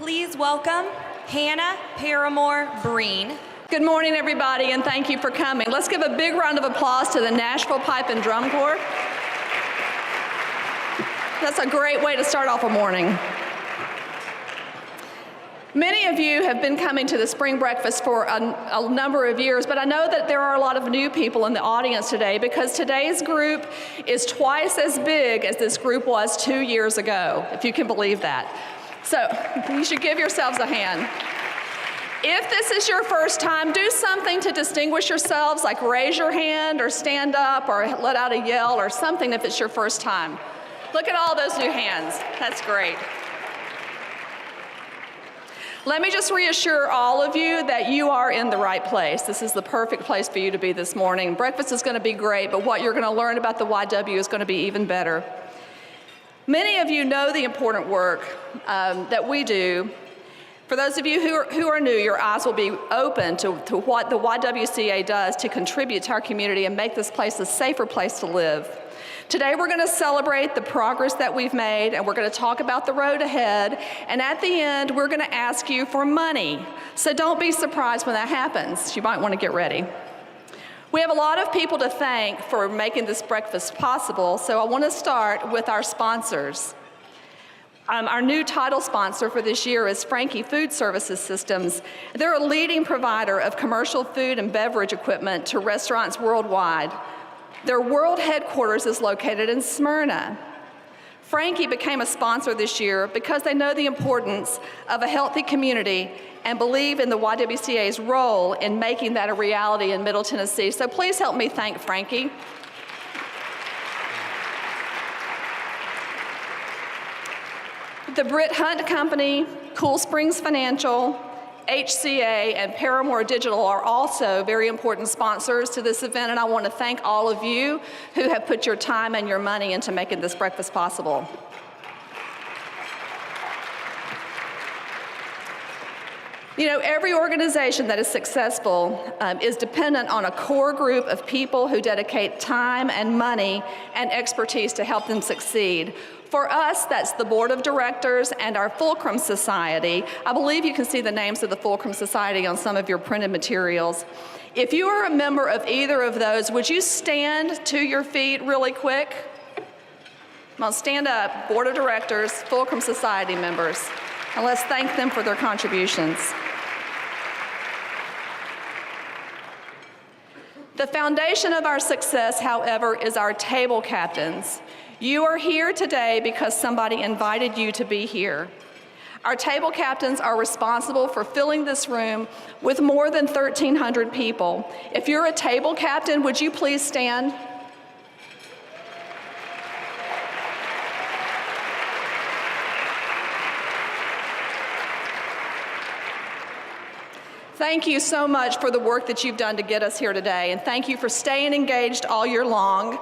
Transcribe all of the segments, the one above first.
Please welcome Hannah Paramore Breen. Good morning, everybody, and thank you for coming. Let's give a big round of applause to the Nashville Pipe and Drum Corps. That's a great way to start off a morning. Many of you have been coming to the spring breakfast for a number of years, but I know that there are a lot of new people in the audience today because today's group is twice as big as this group was 2 years ago, if you can believe that. So you should give yourselves a hand. If this is your first time, do something to distinguish yourselves, like raise your hand or stand up or let out a yell or something if it's your first time. Look at all those new hands. That's great. Let me just reassure all of you that you are in the right place. This is the perfect place for you to be this morning. Breakfast is going to be great, but what you're going to learn about the YW is going to be even better. Many of you know the important work that we do. For those of you who are new, your eyes will be open to what the YWCA does to contribute to our community and make this place a safer place to live. Today we're going to celebrate the progress that we've made, and we're going to talk about the road ahead, and at the end we're going to ask you for money. So don't be surprised when that happens. You might want to get ready. We have a lot of people to thank for making this breakfast possible, so I want to start with our sponsors. Our new title sponsor for this year is Frankie Food Services Systems. They're a leading provider of commercial food and beverage equipment to restaurants worldwide. Their world headquarters is located in Smyrna. Frankie became a sponsor this year because they know the importance of a healthy community and believe in the YWCA's role in making that a reality in Middle Tennessee. So please help me thank Frankie. The Britt Hunt Company, Cool Springs Financial, HCA, and Paramore Digital are also very important sponsors to this event, and I want to thank all of you who have put your time and your money into making this breakfast possible. You know, every organization that is successful is dependent on a core group of people who dedicate time and money and expertise to help them succeed. For us, that's the Board of Directors and our Fulcrum Society. I believe you can see the names of the Fulcrum Society on some of your printed materials. If you are a member of either of those, would you stand to your feet really quick? Come on, stand up, Board of Directors, Fulcrum Society members, and let's thank them for their contributions. The foundation of our success, however, is our table captains. You are here today because somebody invited you to be here. Our table captains are responsible for filling this room with more than 1,300 people. If you're a table captain, would you please stand? Thank you so much for the work that you've done to get us here today, and thank you for staying engaged all year long.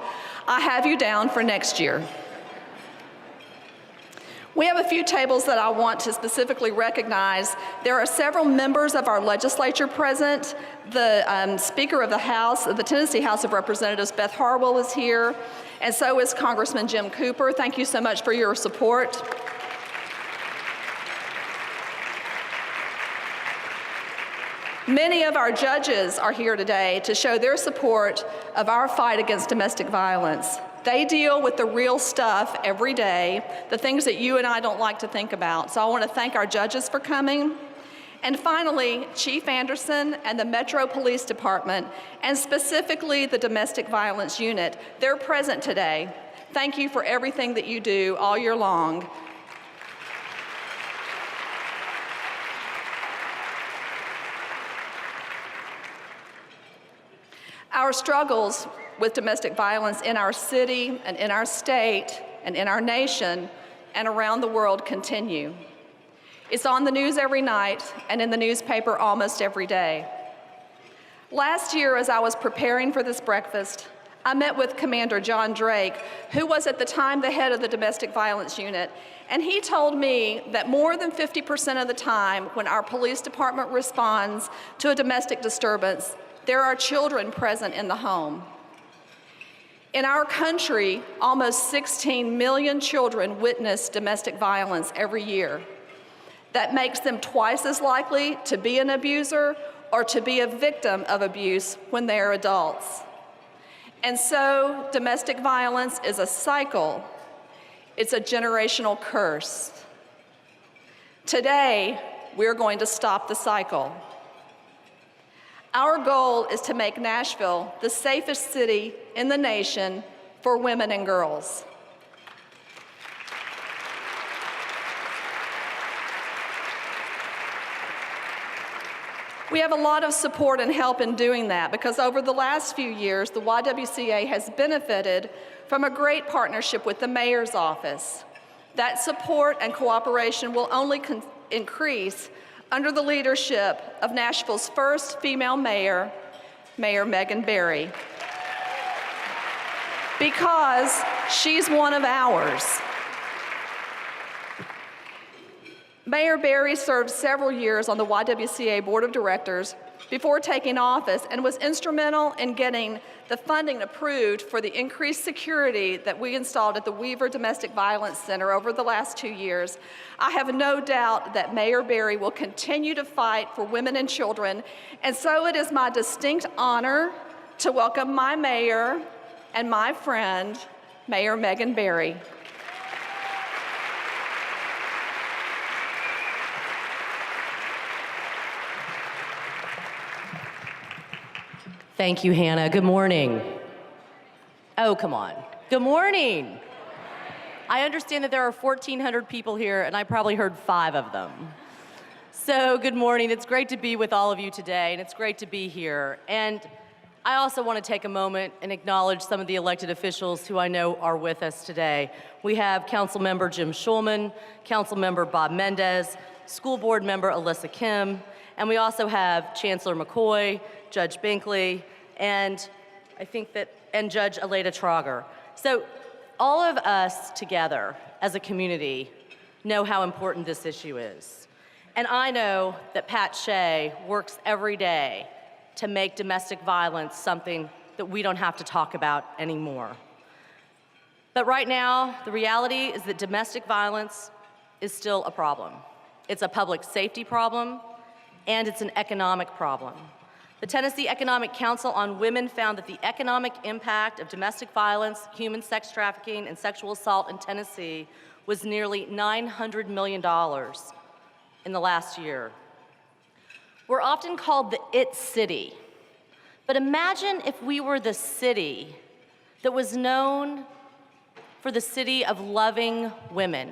I have you down for next year. We have a few tables that I want to specifically recognize. There are several members of our legislature present. The Speaker of the House, of the Tennessee House of Representatives, Beth Harwell, is here, and so is Congressman Jim Cooper. Thank you so much for your support. Many of our judges are here today to show their support of our fight against domestic violence. They deal with the real stuff every day, the things that you and I don't like to think about. So I want to thank our judges for coming. And finally, Chief Anderson and the Metro Police Department, and specifically the Domestic Violence Unit, they're present today. Thank you for everything that you do all year long. Our struggles with domestic violence in our city and in our state and in our nation and around the world continue. It's on the news every night and in the newspaper almost every day. Last year, as I was preparing for this breakfast, I met with Commander John Drake, who was at the time the head of the Domestic Violence Unit, and he told me that more than 50% of the time when our police department responds to a domestic disturbance, there are children present in the home. In our country, almost 16 million children witness domestic violence every year. that makes them twice as likely to be an abuser or to be a victim of abuse when they are adults. And so domestic violence is a cycle. It's a generational curse. Today, we're going to stop the cycle. Our goal is to make Nashville the safest city in the nation for women and girls. We have a lot of support and help in doing that because over the last few years, the YWCA has benefited from a great partnership with the mayor's office. That support and cooperation will only increase under the leadership of Nashville's first female mayor, Mayor Megan Barry, because she's one of ours. Mayor Barry served several years on the YWCA Board of Directors before taking office and was instrumental in getting the funding approved for the increased security that we installed at the Weaver Domestic Violence Center over the last 2 years. I have no doubt that Mayor Barry will continue to fight for women and children, and so it is my distinct honor to welcome my mayor and my friend, Mayor Megan Barry. Thank you, Hannah. Good morning. Oh, come on. Good morning. I understand that there are 1,400 people here, and I probably heard 5 of them. So good morning. It's great to be with all of you today, and it's great to be here. And I also want to take a moment and acknowledge some of the elected officials who I know are with us today. We have Councilmember Jim Schulman, Councilmember Bob Mendez, School Board Member Alyssa Kim, and we also have Chancellor McCoy, Judge Binkley, and Judge Aleda Trauger. So all of us together as a community know how important this issue is. And I know that Pat Shea works every day to make domestic violence something that we don't have to talk about anymore. But right now, the reality is that domestic violence is still a problem. It's a public safety problem, and it's an economic problem. The Tennessee Economic Council on Women found that the economic impact of domestic violence, human sex trafficking, and sexual assault in Tennessee was nearly $900 million in the last year. We're often called the It City, but imagine if we were the city that was known for the city of loving women,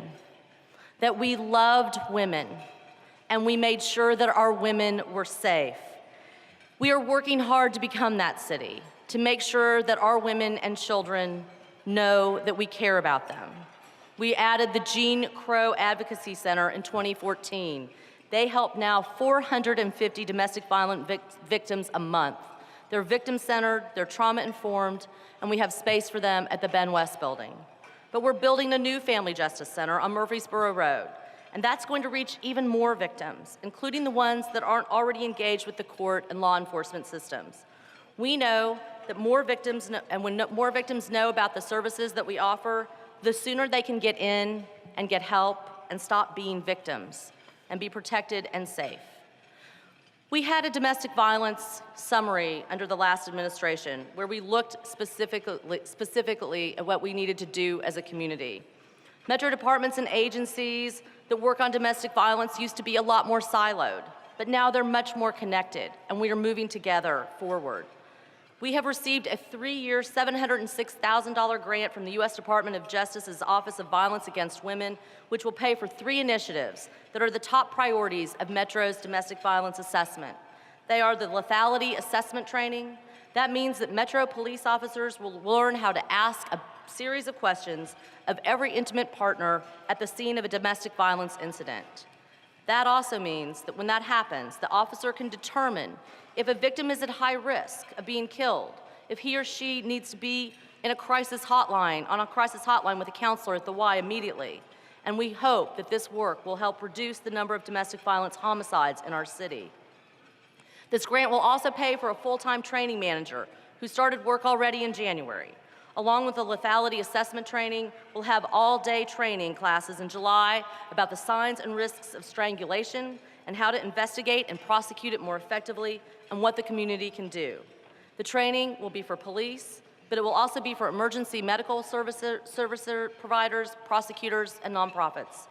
that we loved women, and we made sure that our women were safe. We are working hard to become that city, to make sure that our women and children know that we care about them. We added the Jean Crow Advocacy Center in 2014. They help now 450 domestic violence victims a month. They're victim-centered, they're trauma-informed, and we have space for them at the Ben West building. But we're building a new Family Justice Center on Murfreesboro Road, and that's going to reach even more victims, including the ones that aren't already engaged with the court and law enforcement systems. We know that more victims when more victims know about the services that we offer, the sooner they can get in and get help and stop being victims and be protected and safe. We had a domestic violence summary under the last administration where we looked specifically at what we needed to do as a community. Metro departments and agencies that work on domestic violence used to be a lot more siloed, but now they're much more connected, and we are moving together forward. We have received a 3-year, $706,000 grant from the U.S. Department of Justice's Office of Violence Against Women, which will pay for 3 initiatives that are the top priorities of Metro's domestic violence assessment. They are the lethality assessment training. That means that Metro police officers will learn how to ask a series of questions of every intimate partner at the scene of a domestic violence incident. That also means that when that happens, the officer can determine if a victim is at high risk of being killed, if he or she needs to be in a crisis hotline, with a counselor at the Y immediately. And we hope that this work will help reduce the number of domestic violence homicides in our city. This grant will also pay for a full-time training manager who started work already in January. Along with the lethality assessment training, we'll have all-day training classes in July about the signs and risks of strangulation and how to investigate and prosecute it more effectively and what the community can do. The training will be for police, but it will also be for emergency medical service providers, prosecutors, and nonprofits.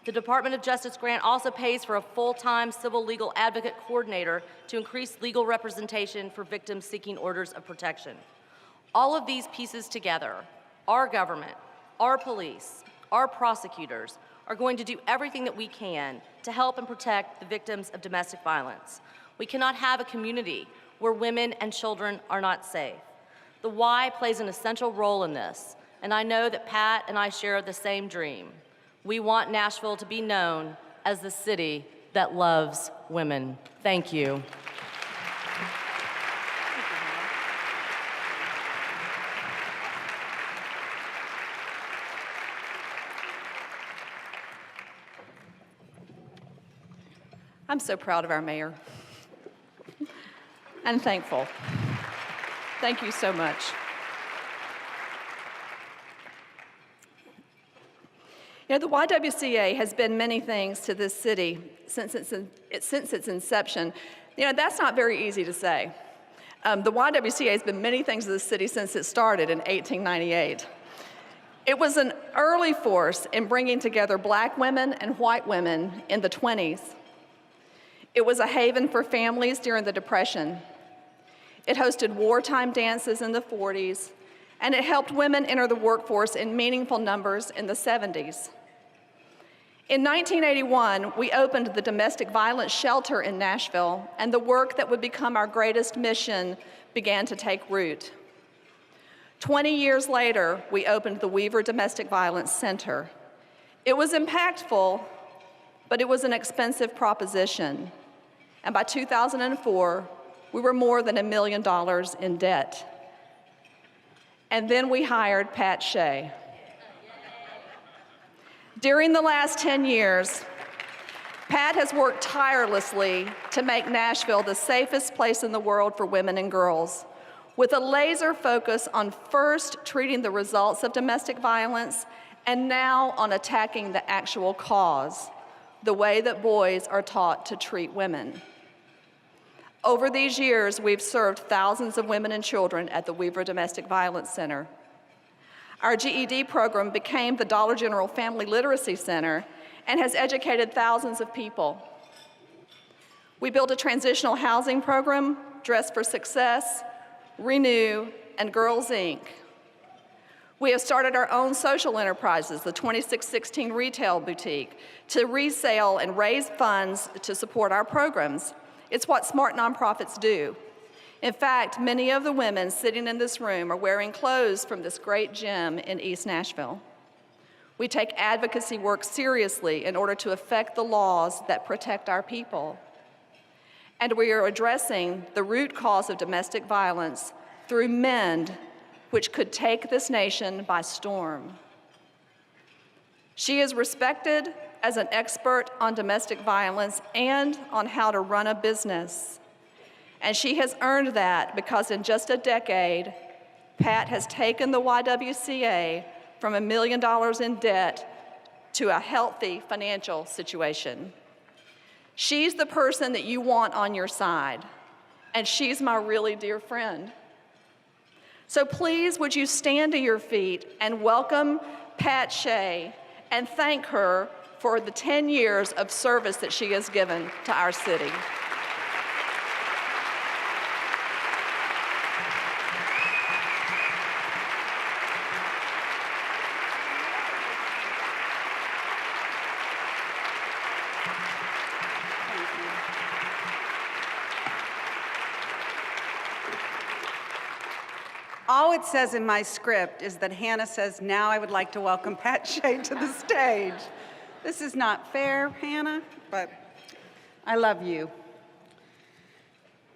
The Department of Justice grant also pays for a full-time civil legal advocate coordinator to increase legal representation for victims seeking orders of protection. All of these pieces together, our government, our police, our prosecutors, are going to do everything that we can to help and protect the victims of domestic violence. We cannot have a community where women and children are not safe. The Y plays an essential role in this, and I know that Pat and I share the same dream. We want Nashville to be known as the city that loves women. Thank you. I'm so proud of our mayor and thankful. Thank you so much. You know, the YWCA has been many things to this city since its inception. You know, that's not very easy to say. The YWCA has been many things to this city since it started in 1898. It was an early force in bringing together black women and white women in the 20s. It was a haven for families during the Depression. It hosted wartime dances in the 40s, and it helped women enter the workforce in meaningful numbers in the 70s. In 1981, we opened the domestic violence shelter in Nashville, and the work that would become our greatest mission began to take root. 20 years later, we opened the Weaver Domestic Violence Center. It was impactful, but it was an expensive proposition. And by 2004, we were more than $1 million in debt. And then we hired Pat Shea. During the last 10 years, Pat has worked tirelessly to make Nashville the safest place in the world for women and girls, with a laser focus on first treating the results of domestic violence and now on attacking the actual cause, the way that boys are taught to treat women. Over these years, we've served thousands of women and children at the Weaver Domestic Violence Center. Our GED program became the Dollar General Family Literacy Center and has educated thousands of people. We built a transitional housing program, Dress for Success, Renew, and Girls Inc. We have started our own social enterprises, the 2616 Retail Boutique, to resale and raise funds to support our programs. It's what smart nonprofits do. In fact, many of the women sitting in this room are wearing clothes from this great gym in East Nashville. We take advocacy work seriously in order to affect the laws that protect our people. And we are addressing the root cause of domestic violence through MEND, which could take this nation by storm. She is respected as an expert on domestic violence and on how to run a business. And she has earned that because in just a decade, Pat has taken the YWCA from $1 million in debt to a healthy financial situation. She's the person that you want on your side, and she's my really dear friend. So please, would you stand to your feet and welcome Pat Shea and thank her for the 10 years of service that she has given to our city. All it says in my script is that Hannah says, now I would like to welcome Pat Shea to the stage. This is not fair, Hannah, but I love you.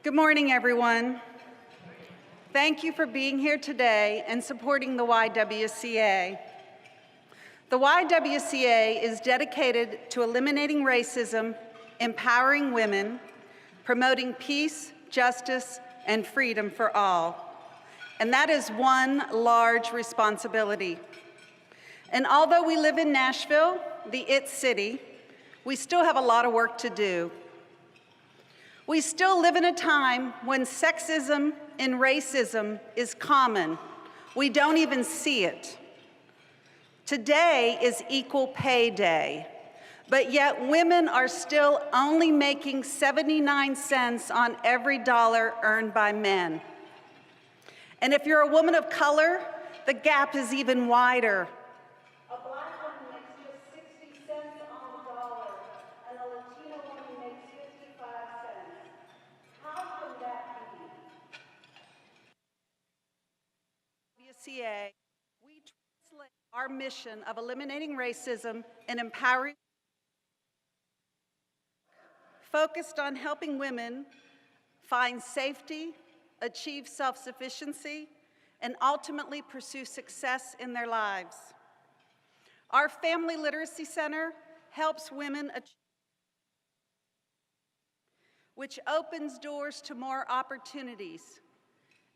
Good morning, everyone. Thank you for being here today and supporting the YWCA. The YWCA is dedicated to eliminating racism, empowering women, promoting peace, justice, and freedom for all. And that is one large responsibility. And although we live in Nashville, the It City, we still have a lot of work to do. We still live in a time when sexism and racism is common. We don't even see it. Today is Equal Pay Day, but yet women are still only making 79 cents on every dollar earned by men. And if you're a woman of color, the gap is even wider. A Black woman makes just 60 cents on the dollar, and a Latina woman makes 55 cents. How can that be? YWCA, we translate our mission of eliminating racism and empowering, focused on helping women find safety, achieve self-sufficiency, and ultimately pursue success in their lives. Our Family Literacy Center helps women achieve, which opens doors to more opportunities.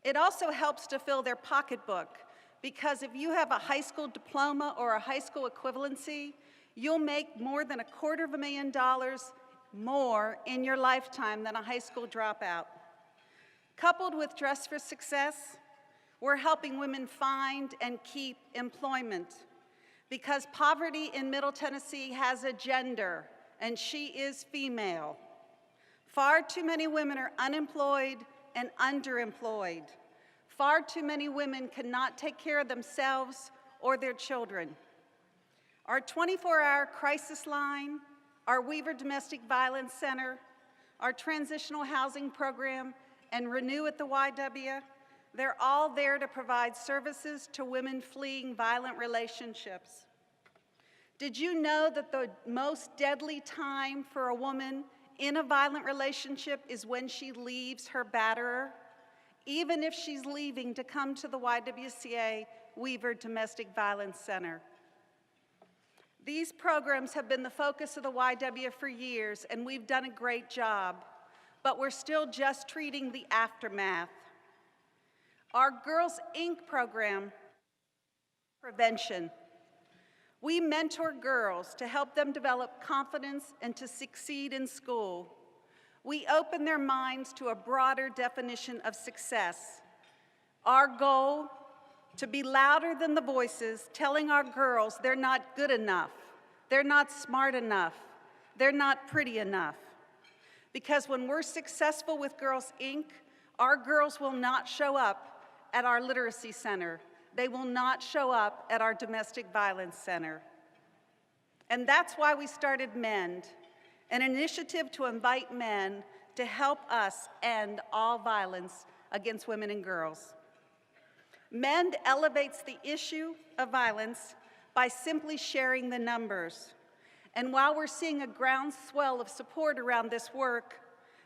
It also helps to fill their pocketbook, because if you have a high school diploma or a high school equivalency, you'll make more than $250,000 more in your lifetime than a high school dropout. Coupled with Dress for Success, we're helping women find and keep employment, because poverty in Middle Tennessee has a gender, and she is female. Far too many women are unemployed and underemployed. Far too many women cannot take care of themselves or their children. Our 24-hour crisis line, our Weaver Domestic Violence Center, our transitional housing program, and Renew at the YW, they're all there to provide services to women fleeing violent relationships. Did you know that the most deadly time for a woman in a violent relationship is when she leaves her batterer, even if she's leaving to come to the YWCA Weaver Domestic Violence Center? These programs have been the focus of the YW for years, and we've done a great job, but we're still just treating the aftermath. Our Girls Inc. program, prevention. We mentor girls to help them develop confidence and to succeed in school. We open their minds to a broader definition of success. Our goal, to be louder than the voices telling our girls they're not good enough, they're not smart enough, they're not pretty enough. Because when we're successful with Girls Inc., our girls will not show up at our literacy center. They will not show up at our domestic violence center. And that's why we started MEND, an initiative to invite men to help us end all violence against women and girls. MEND elevates the issue of violence by simply sharing the numbers. And while we're seeing a groundswell of support around this work,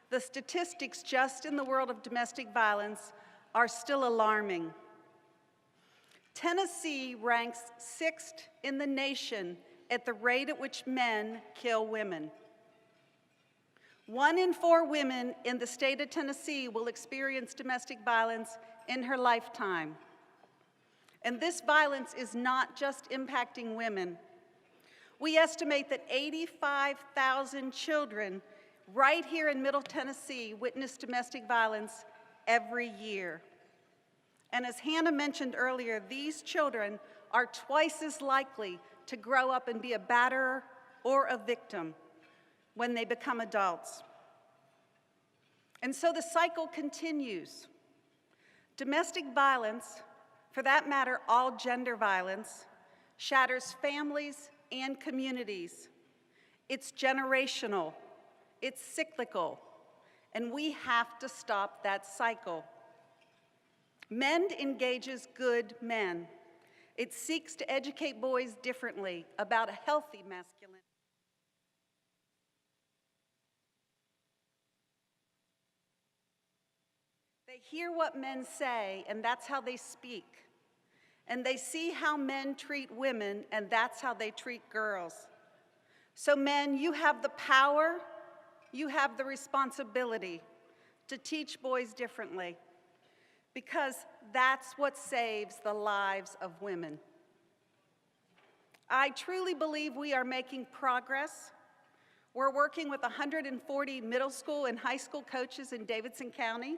the statistics just in the world of domestic violence are still alarming. Tennessee ranks 6th in the nation at the rate at which men kill women. 1 in 4 women in the state of Tennessee will experience domestic violence in her lifetime. And this violence is not just impacting women. We estimate that 85,000 children right here in Middle Tennessee witness domestic violence every year. And as Hannah mentioned earlier, these children are twice as likely to grow up and be a batterer or a victim when they become adults. And so the cycle continues. Domestic violence, for that matter, all gender violence, shatters families and communities. It's generational, it's cyclical, and we have to stop that cycle. MEND engages good men. It seeks to educate boys differently about a healthy masculinity. They hear what men say, and that's how they speak. And they see how men treat women, and that's how they treat girls. So men, you have the power, you have the responsibility to teach boys differently. because that's what saves the lives of women. I truly believe we are making progress. We're working with 140 middle school and high school coaches in Davidson County.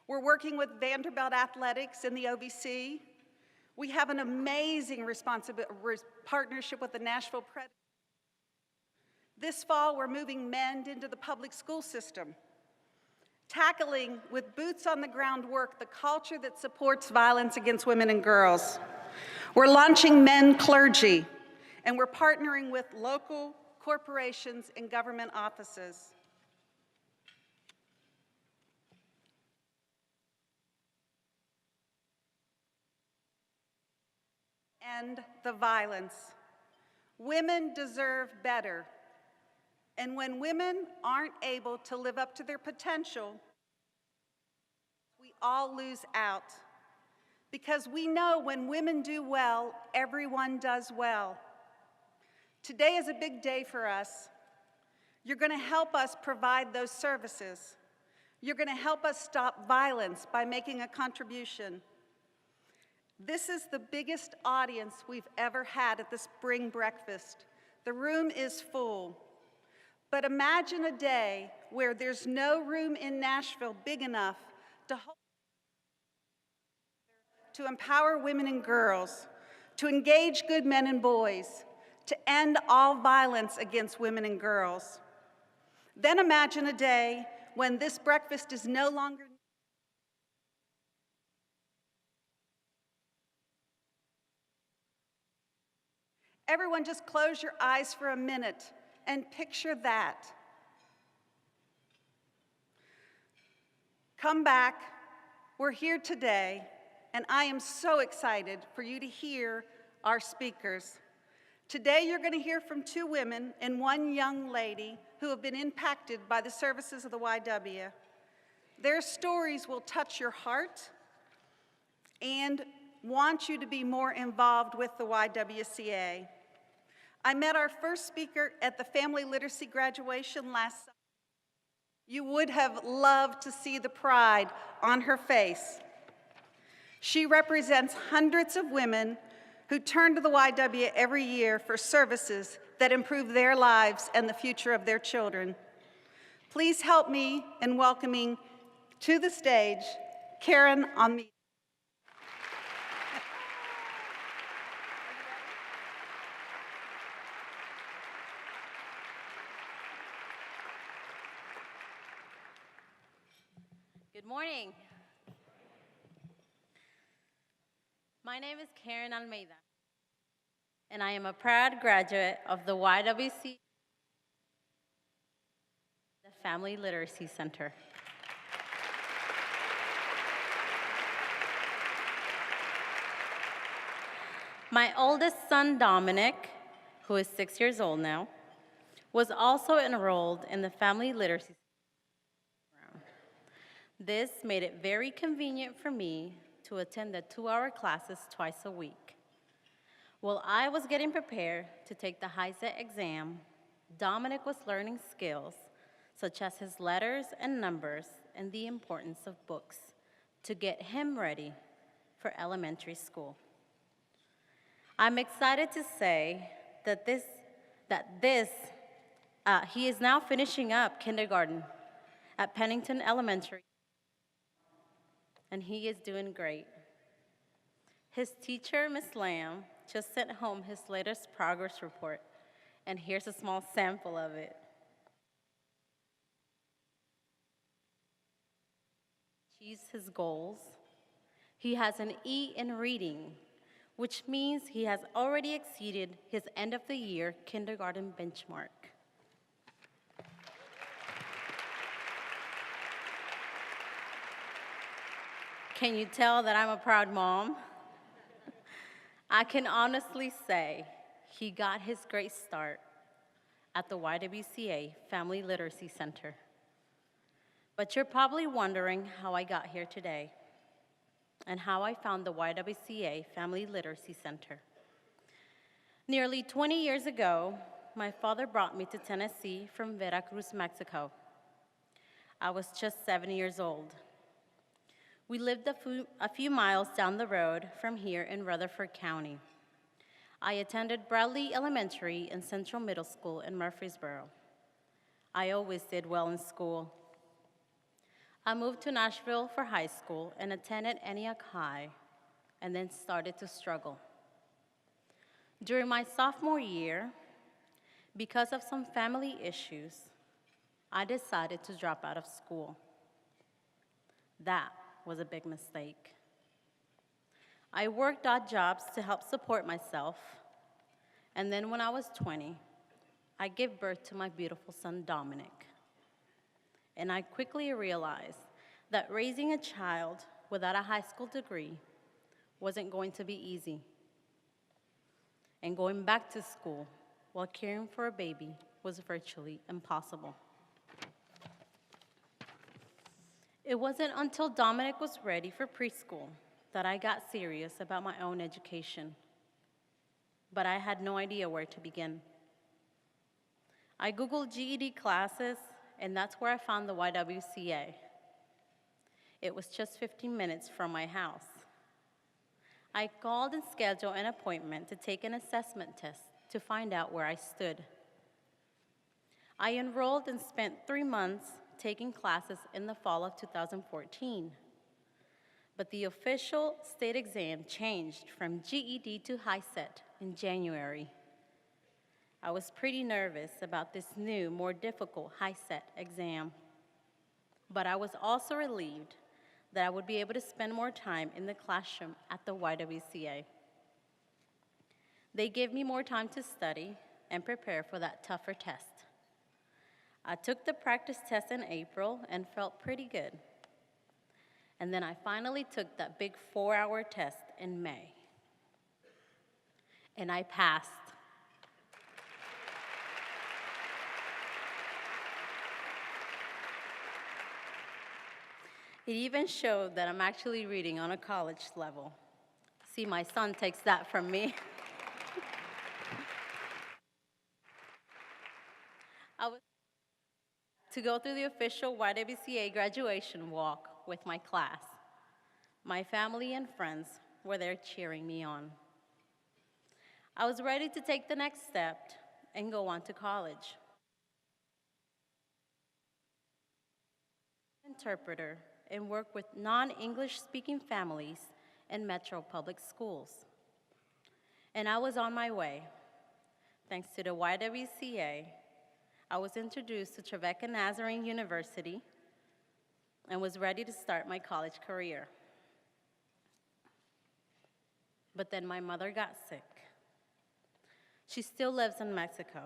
We're working with Vanderbilt Athletics in the OVC. We have an amazing partnership with the Nashville Predators. This fall, we're moving MEND into the public school system, tackling with boots on the ground work the culture that supports violence against women and girls. We're launching Men Clergy, and we're partnering with local corporations and government offices. End the violence. Women deserve better. And when women aren't able to live up to their potential, we all lose out. Because we know when women do well, everyone does well. Today is a big day for us. You're going to help us provide those services. You're going to help us stop violence by making a contribution. This is the biggest audience we've ever had at the spring breakfast. The room is full. But imagine a day where there's no room in Nashville big enough to empower women and girls, to engage good men and boys, to end all violence against women and girls. Then imagine a day when this breakfast is no longer Everyone just close your eyes for a minute and picture that. Come back. We're here today, and I am so excited for you to hear our speakers. Today, you're going to hear from 2 women and 1 young lady who have been impacted by the services of the YW. Their stories will touch your heart and want you to be more involved with the YWCA. I met our first speaker at the family literacy graduation last summer. You would have loved to see the pride on her face. She represents hundreds of women who turn to the YW every year for services that improve their lives and the future of their children. Please help me in welcoming to the stage Karen on me. Good morning. My name is Karen Almeida, and I am a proud graduate of the YWCA, the Family Literacy Center. My oldest son, Dominic, who is 6 years old now, was also enrolled in the Family Literacy program. This made it very convenient for me to attend the 2-hour classes twice a week. While I was getting prepared to take the HiSET exam, Dominic was learning skills such as his letters and numbers and the importance of books to get him ready for elementary school. I'm excited to say that he is now finishing up kindergarten at Pennington Elementary, and he is doing great. His teacher, Ms. Lamb, just sent home his latest progress report, and here's a small sample of it. He achieves his goals. He has an E in reading, which means he has already exceeded his end-of-the-year kindergarten benchmark. Can you tell that I'm a proud mom? I can honestly say he got his great start at the YWCA Family Literacy Center. But you're probably wondering how I got here today and how I found the YWCA Family Literacy Center. Nearly 20 years ago, my father brought me to Tennessee from Veracruz, Mexico. I was just 7 years old. We lived a few miles down the road from here in Rutherford County. I attended Bradley Elementary and Central Middle School in Murfreesboro. I always did well in school. I moved to Nashville for high school and attended Antioch High, and then started to struggle. During my sophomore year, because of some family issues, I decided to drop out of school. That was a big mistake. I worked odd jobs to help support myself, and then when I was 20, I gave birth to my beautiful son, Dominic. And I quickly realized that raising a child without a high school degree wasn't going to be easy. And going back to school while caring for a baby was virtually impossible. It wasn't until Dominic was ready for preschool that I got serious about my own education. But I had no idea where to begin. I Googled GED classes, and that's where I found the YWCA. It was just 15 minutes from my house. I called and scheduled an appointment to take an assessment test to find out where I stood. I enrolled and spent 3 months taking classes in the fall of 2014. But the official state exam changed from GED to HiSET in January. I was pretty nervous about this new, more difficult HiSET exam. But I was also relieved that I would be able to spend more time in the classroom at the YWCA. They gave me more time to study and prepare for that tougher test. I took the practice test in April and felt pretty good. And then I finally took that big 4-hour test in May. And I passed. It even showed that I'm actually reading on a college level. See, my son takes that from me. I was to go through the official YWCA graduation walk with my class. My family and friends were there cheering me on. I was ready to take the next step and go on to college. Interpreter and work with non-English speaking families in Metro Public Schools. And I was on my way. Thanks to the YWCA, I was introduced to Trevecca Nazarene University and was ready to start my college career. But then my mother got sick. She still lives in Mexico.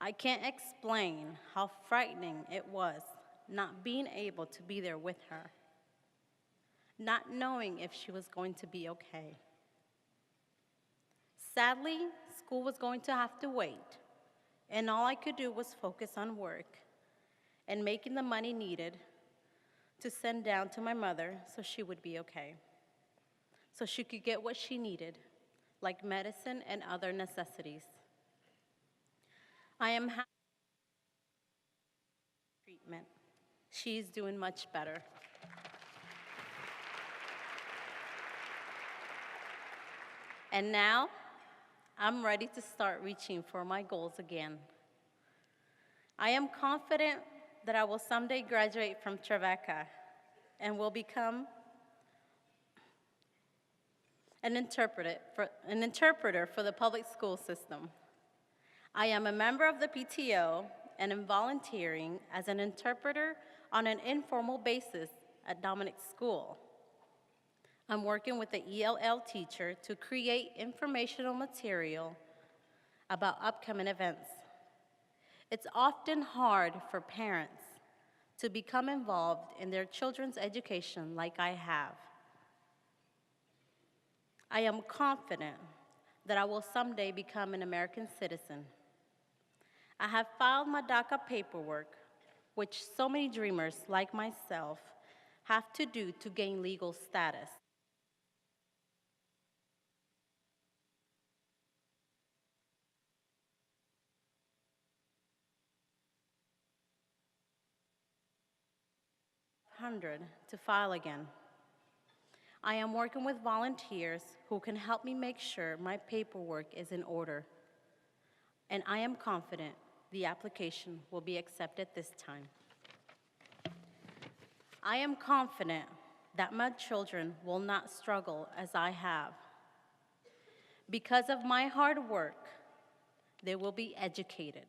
I can't explain how frightening it was not being able to be there with her, not knowing if she was going to be okay. Sadly, school was going to have to wait, and all I could do was focus on work and making the money needed to send down to my mother so she would be okay, so she could get what she needed, like medicine and other necessities. I am happy with treatment. She's doing much better. And now, I'm ready to start reaching for my goals again. I am confident that I will someday graduate from Trevecca and will become an interpreter for the public school system. I am a member of the PTO and am volunteering as an interpreter on an informal basis at Dominic's school. I'm working with the ELL teacher to create informational material about upcoming events. It's often hard for parents to become involved in their children's education like I have. I am confident that I will someday become an American citizen. I have filed my DACA paperwork, which so many dreamers like myself have to do to gain legal status. 500 to file again. I am working with volunteers who can help me make sure my paperwork is in order, and I am confident the application will be accepted this time. I am confident that my children will not struggle as I have. Because of my hard work, they will be educated,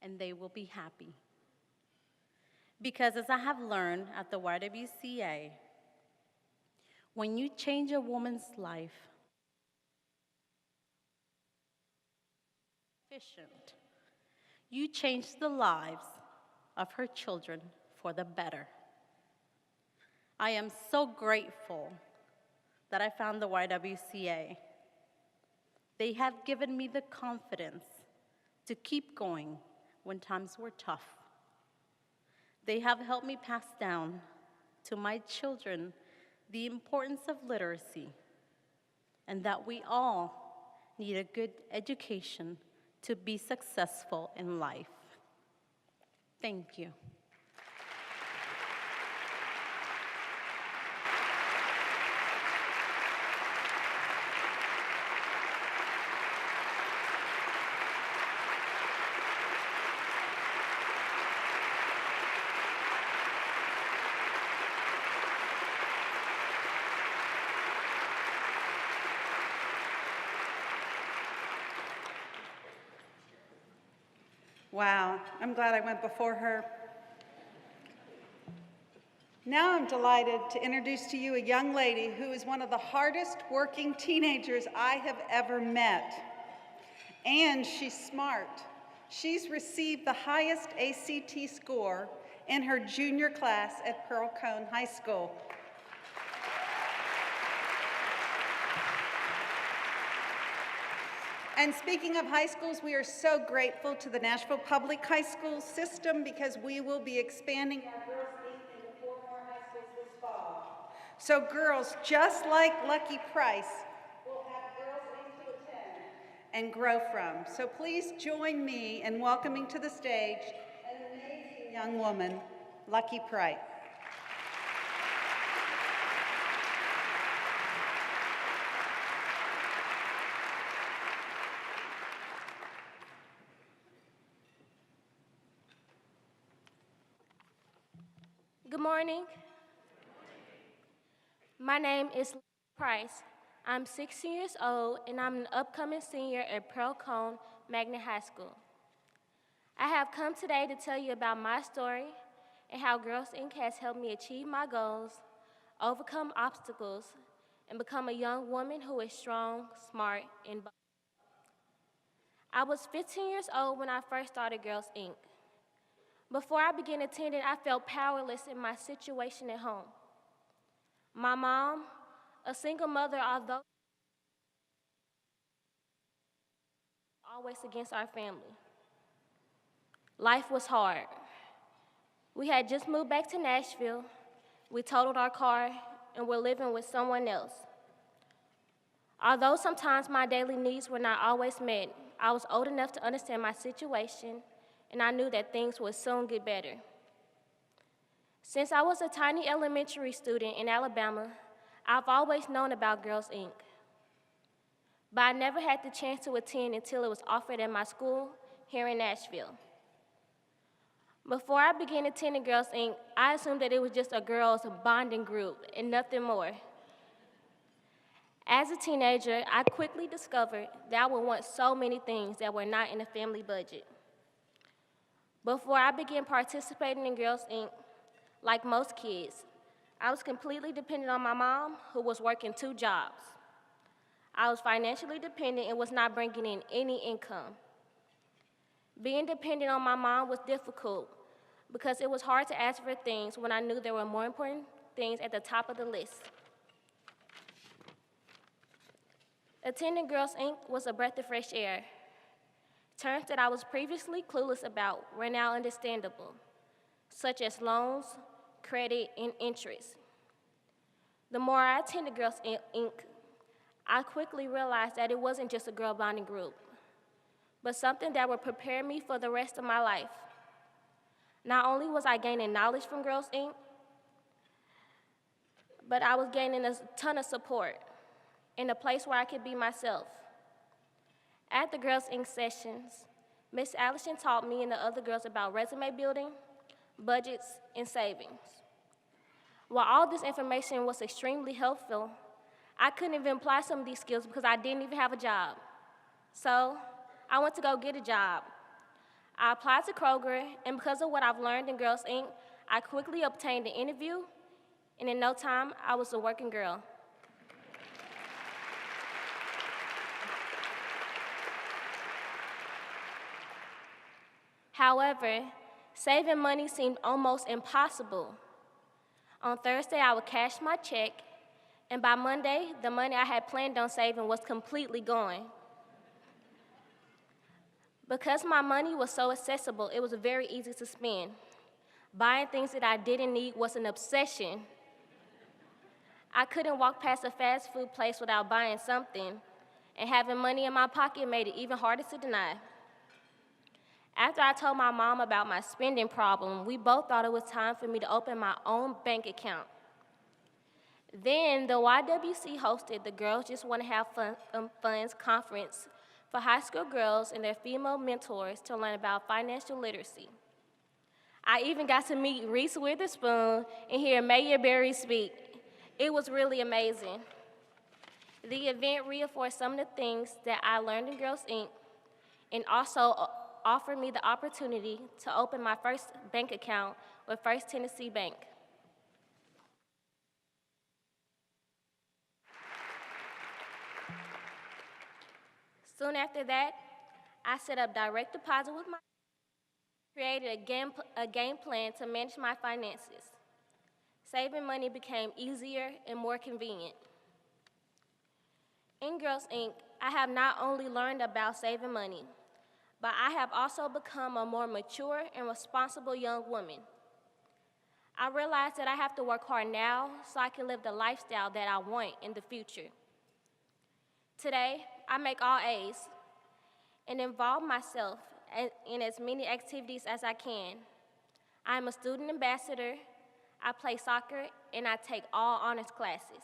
and they will be happy. Because as I have learned at the YWCA, when you change a woman's life, efficient, you change the lives of her children for the better. I am so grateful that I found the YWCA. They have given me the confidence to keep going when times were tough. They have helped me pass down to my children the importance of literacy and that we all need a good education to be successful in life. Thank you. Wow, I'm glad I went before her. Now I'm delighted to introduce to you a young lady who is one of the hardest working teenagers I have ever met. And she's smart. She's received the highest ACT score in her junior class at Pearl Cone High School. And speaking of high schools, we are so grateful to the Nashville Public High School system because we will be expanding our Girls Inc. into 4 more high schools this fall. So girls, just like Lucky Price, will have Girls Inc. to attend and grow from. So please join me in welcoming to the stage an amazing young woman, Lucky Price. Good morning. My name is Price. I'm 16 years old, and I'm an upcoming senior at Pearl Cone Magnet High School. I have come today to tell you about my story and how Girls Inc. has helped me achieve my goals, overcome obstacles, and become a young woman who is strong, smart, and bold. I was 15 years old when I first started Girls Inc. Before I began attending, I felt powerless in my situation at home. My mom, a single mother, although always against our family. Life was hard. We had just moved back to Nashville. We totaled our car and were living with someone else. Although sometimes my daily needs were not always met, I was old enough to understand my situation, and I knew that things would soon get better. Since I was a tiny elementary student in Alabama, I've always known about Girls Inc. But I never had the chance to attend until it was offered at my school here in Nashville. Before I began attending Girls Inc., I assumed that it was just a girls' bonding group and nothing more. As a teenager, I quickly discovered that I would want so many things that were not in the family budget. Before I began participating in Girls Inc., like most kids, I was completely dependent on my mom, who was working 2 jobs. I was financially dependent and was not bringing in any income. Being dependent on my mom was difficult because it was hard to ask for things when I knew there were more important things at the top of the list. Attending Girls Inc. was a breath of fresh air. Terms that I was previously clueless about were now understandable, such as loans, credit, and interest. The more I attended Girls Inc., I quickly realized that it wasn't just a girl bonding group, but something that would prepare me for the rest of my life. Not only was I gaining knowledge from Girls Inc., but I was gaining a ton of support in a place where I could be myself. At the Girls Inc. sessions, Miss Allison taught me and the other girls about resume building, budgets, and savings. While all this information was extremely helpful, I couldn't even apply some of these skills because I didn't even have a job. So I went to go get a job. I applied to Kroger, and because of what I've learned in Girls Inc., I quickly obtained an interview, and in no time, I was a working girl. However, saving money seemed almost impossible. On Thursday, I would cash my check, and by Monday, the money I had planned on saving was completely gone. Because my money was so accessible, it was very easy to spend. Buying things that I didn't need was an obsession. I couldn't walk past a fast food place without buying something, and having money in my pocket made it even harder to deny. After I told my mom about my spending problem, we both thought it was time for me to open my own bank account. Then the YWCA hosted the Girls Just Want to Have Fun's conference for high school girls and their female mentors to learn about financial literacy. I even got to meet Reese Witherspoon and hear Mayor Berry speak. It was really amazing. The event reinforced some of the things that I learned in Girls Inc. and also offered me the opportunity to open my first bank account with First Tennessee Bank. Soon after that, I set up direct deposit with my created a game plan to manage my finances. Saving money became easier and more convenient. In Girls Inc., I have not only learned about saving money, but I have also become a more mature and responsible young woman. I realize that I have to work hard now so I can live the lifestyle that I want in the future. Today, I make all A's and involve myself in as many activities as I can. I am a student ambassador, I play soccer, and I take all honors classes.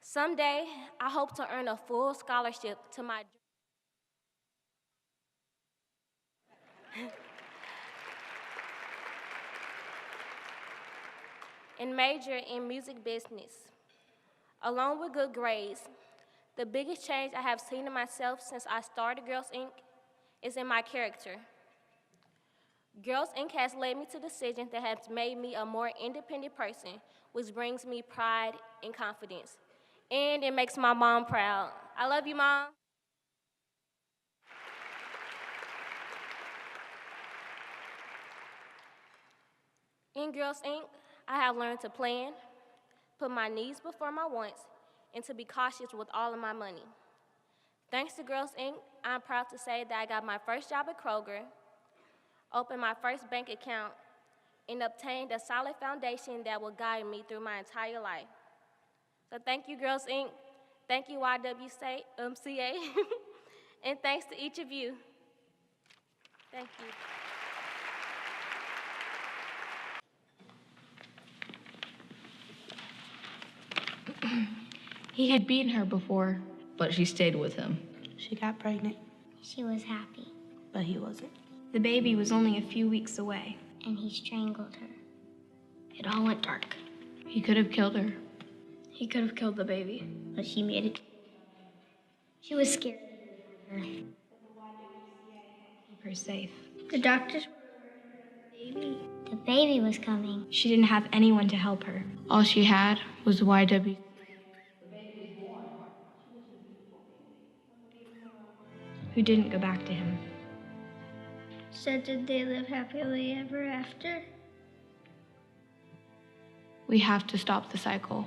Someday, I hope to earn a full scholarship to my and major in music business. Along with good grades, the biggest change I have seen in myself since I started Girls Inc. is in my character. Girls Inc. has led me to decisions that have made me a more independent person, which brings me pride and confidence. And it makes my mom proud. I love you, Mom. In Girls Inc., I have learned to plan, put my needs before my wants, and to be cautious with all of my money. Thanks to Girls Inc., I'm proud to say that I got my first job at Kroger, opened my first bank account, and obtained a solid foundation that will guide me through my entire life. So thank you, Girls Inc., thank you, YWCA, and thanks to each of you. Thank you. He had beaten her before, but she stayed with him. She got pregnant, She was happy, but he wasn't. the baby was only a few weeks away, and he strangled her. It all went dark. He could have killed her. He could have killed the baby, but she made it. She was scared of her. Keep her safe. The doctors were baby. The baby was coming. She didn't have anyone to help her. All she had was YW. Who didn't go back to him. So did they live happily ever after? We have to stop the cycle.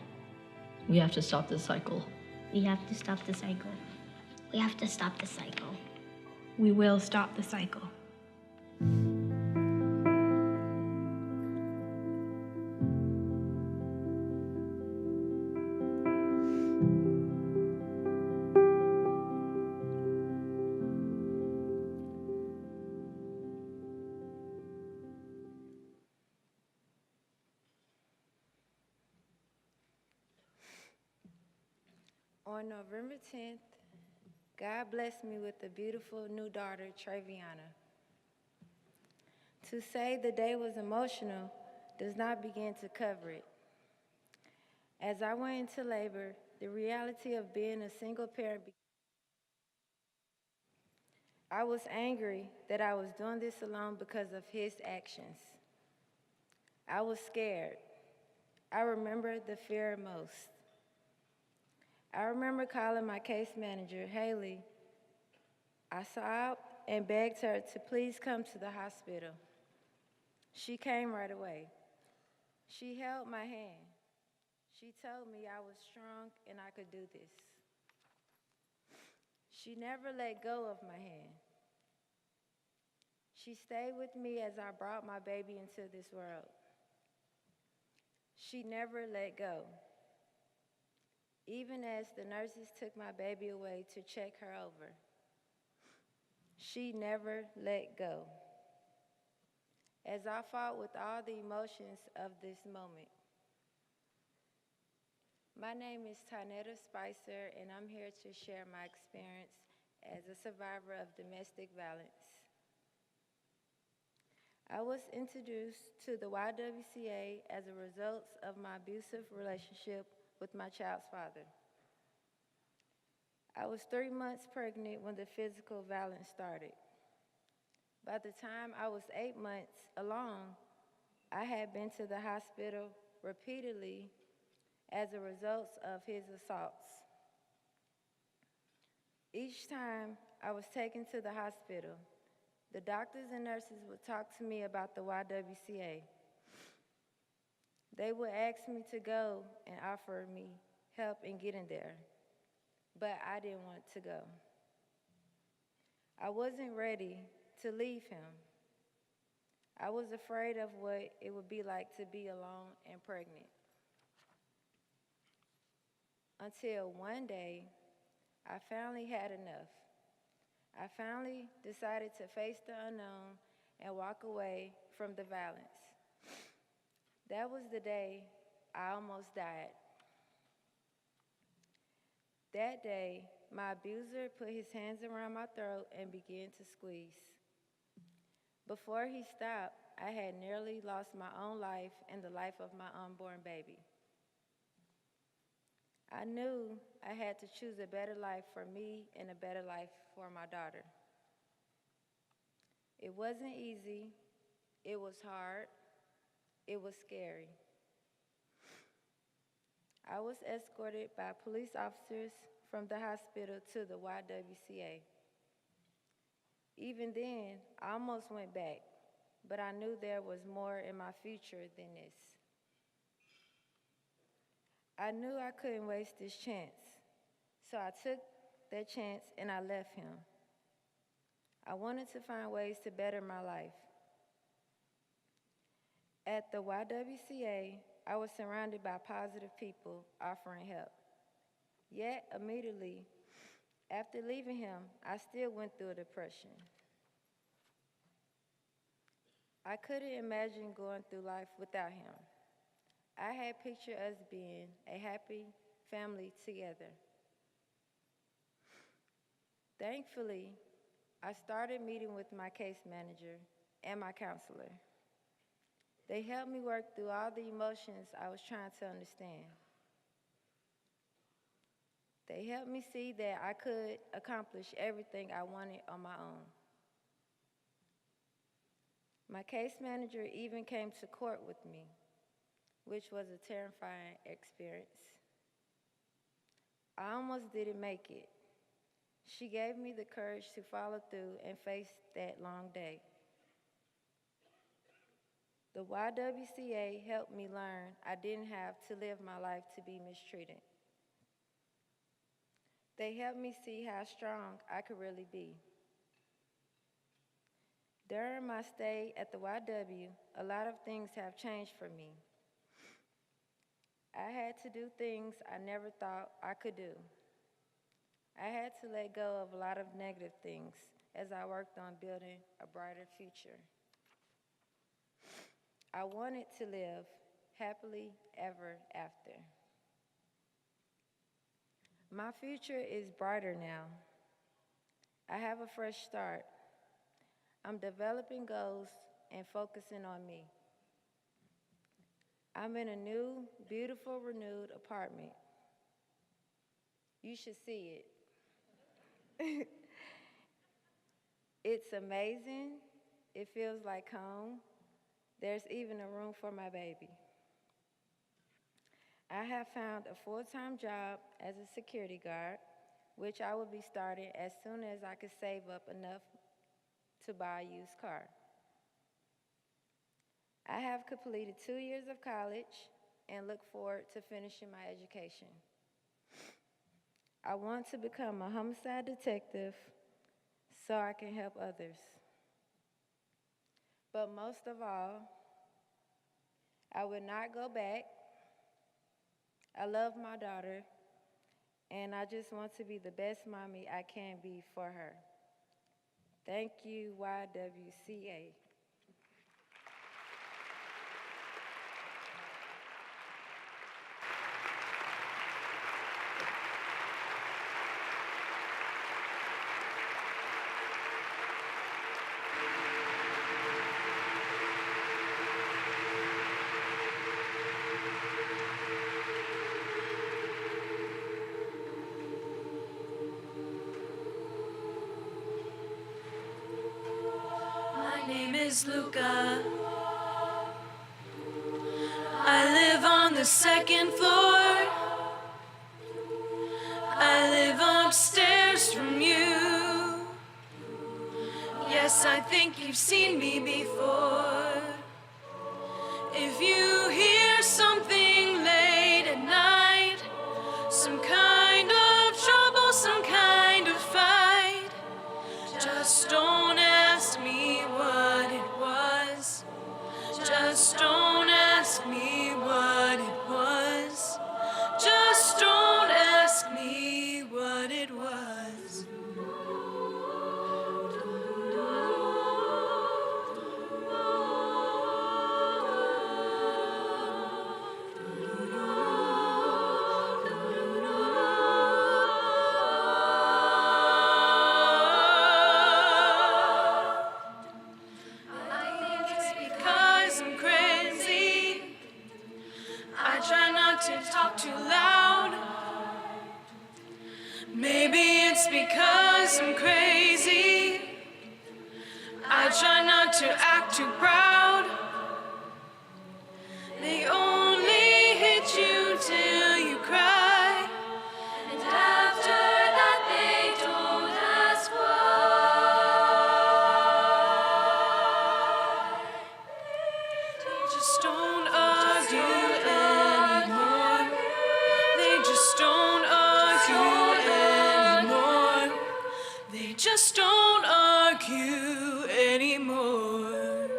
We have to stop this cycle. We have to stop the cycle. We have to stop the cycle. We will stop the cycle. On November 10th, God blessed me with a beautiful new daughter, Traviana. To say the day was emotional does not begin to cover it. As I went into labor, the reality of being a single parent I was angry that I was doing this alone because of his actions. I was scared. I remember the fear most. I remember calling my case manager, Haley. I sobbed and begged her to please come to the hospital. She came right away. She held my hand. She told me I was strong and I could do this. She never let go of my hand. She stayed with me as I brought my baby into this world. She never let go. Even as the nurses took my baby away to check her over, she never let go. As I fought with all the emotions of this moment, my name is Tanetta Spicer, and I'm here to share my experience as a survivor of domestic violence. I was introduced to the YWCA as a result of my abusive relationship with my child's father. I was 3 months pregnant when the physical violence started. By the time I was 8 months along, I had been to the hospital repeatedly as a result of his assaults. Each time I was taken to the hospital, the doctors and nurses would talk to me about the YWCA. They would ask me to go and offer me help in getting there, but I didn't want to go. I wasn't ready to leave him. I was afraid of what it would be like to be alone and pregnant. Until one day, I finally had enough. I finally decided to face the unknown and walk away from the violence. That was the day I almost died. That day, my abuser put his hands around my throat and began to squeeze. Before he stopped, I had nearly lost my own life and the life of my unborn baby. I knew I had to choose a better life for me and a better life for my daughter. It wasn't easy, it was hard, it was scary. I was escorted by police officers from the hospital to the YWCA. Even then, I almost went back, but I knew there was more in my future than this. I knew I couldn't waste this chance, so I took that chance and I left him. I wanted to find ways to better my life. At the YWCA, I was surrounded by positive people offering help. Yet, immediately after leaving him, I still went through a depression. I couldn't imagine going through life without him. I had pictured us being a happy family together. Thankfully, I started meeting with my case manager and my counselor. They helped me work through all the emotions I was trying to understand. They helped me see that I could accomplish everything I wanted on my own. My case manager even came to court with me, which was a terrifying experience. I almost didn't make it. She gave me the courage to follow through and face that long day. The YWCA helped me learn I didn't have to live my life to be mistreated. They helped me see how strong I could really be. During my stay at the YW, a lot of things have changed for me. I had to do things I never thought I could do. I had to let go of a lot of negative things as I worked on building a brighter future. I wanted to live happily ever after. My future is brighter now. I have a fresh start. I'm developing goals and focusing on me. I'm in a new, beautiful, renewed apartment. You should see it. It's amazing. It feels like home. There's even a room for my baby. I have found a full-time job as a security guard, which I will be starting as soon as I can save up enough to buy a used car. I have completed 2 years of college and look forward to finishing my education. I want to become a homicide detective so I can help others. But most of all, I will not go back. I love my daughter, and I just want to be the best mommy I can be for her. Thank you, YWCA. My name is Luca. I live on the second floor. I live upstairs from you. Yes, I think you've seen me before. If you hear something late at night, some kind of trouble, some kind of fight, just don't ask me what it was. Just don't ask me what it was. Just don't ask me what it was. To talk too loud. Maybe it's because I'm crazy. I try not to act too proud. They only hit you till you cry, and after that they don't ask why. They just don't argue anymore. They just don't argue anymore. They just don't argue anymore.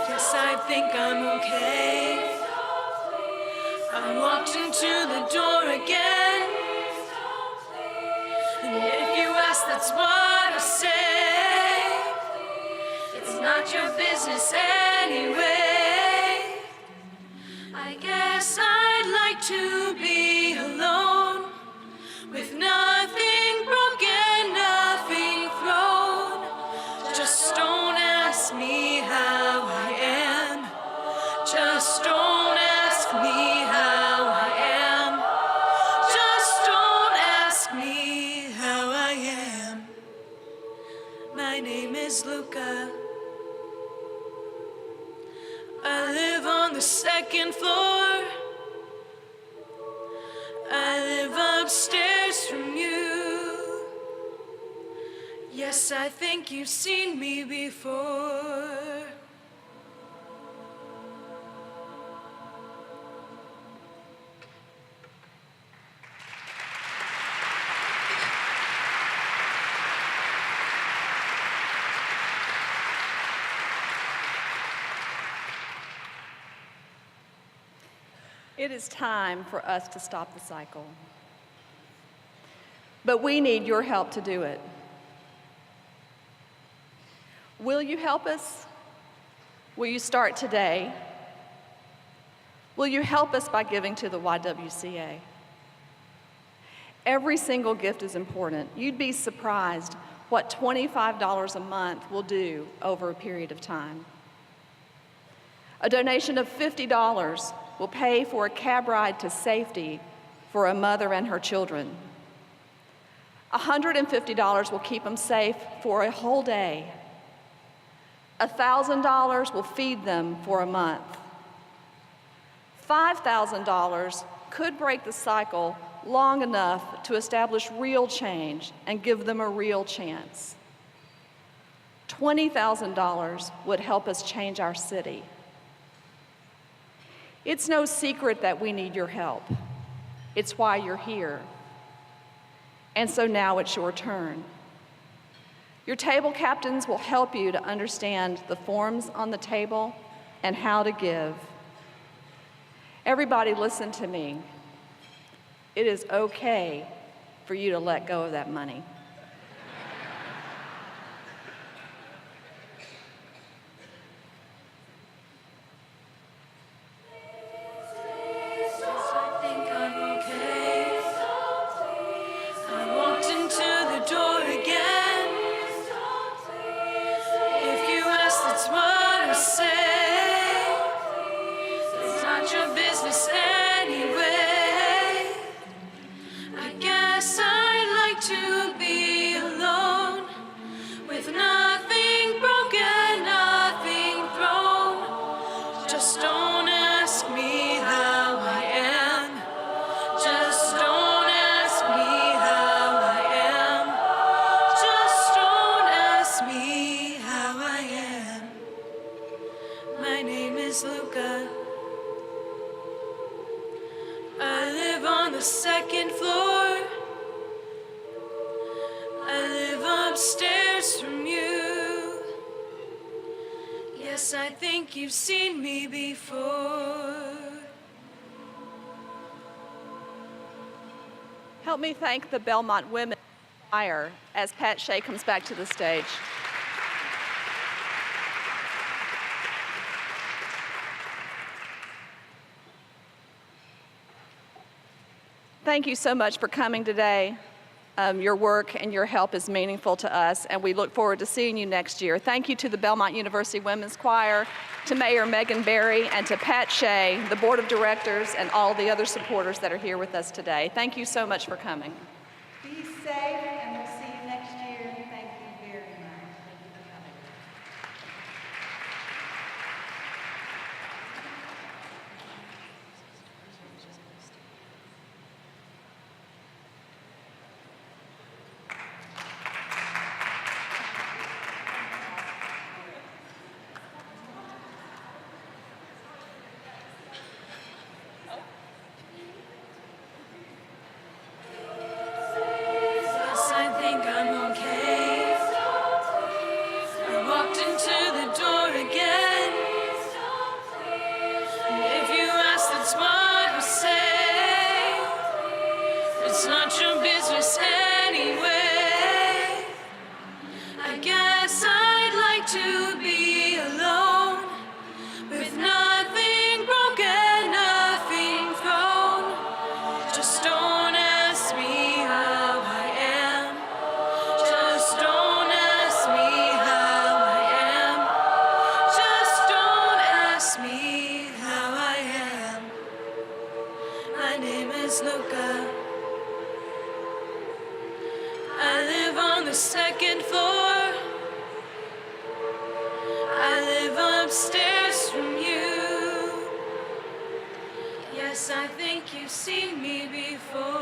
Yes, I think I'm okay. I walked into the door again. And if you ask, that's what I say. It's not your business anyway. I guess I'd like to be alone, with nothing broken, nothing thrown. Just don't ask me how I am. Just don't ask me how I am. Just don't ask me how I am. My name is Luca. I live on the second floor. I live upstairs from you. Yes, I think you've seen me before. It is time for us to stop the cycle. But we need your help to do it. Will you help us? Will you start today? Will you help us by giving to the YWCA? Every single gift is important. You'd be surprised what $25 a month will do over a period of time. A donation of $50 will pay for a cab ride to safety for a mother and her children. $150 will keep them safe for a whole day. $1,000 will feed them for a month. $5,000 could break the cycle long enough to establish real change and give them a real chance. $20,000 would help us change our city. It's no secret that we need your help. It's why you're here. And so now it's your turn. Your table captains will help you to understand the forms on the table and how to give. Everybody listen to me. It is okay for you to let go of that money. I think you've seen me before. Help me thank the Belmont Women's Choir as Pat Shea comes back to the stage. Thank you so much for coming today. Your work and your help is meaningful to us, and we look forward to seeing you next year. Thank you to the Belmont University Women's Choir, to Mayor Megan Berry, and to Pat Shea, the Board of Directors, and all the other supporters that are here with us today. Thank you so much for coming. Be safe, and we'll see you next year. Thank you very much. Thank you for coming. Second floor, I live upstairs from you. Yes, I think you've seen me before.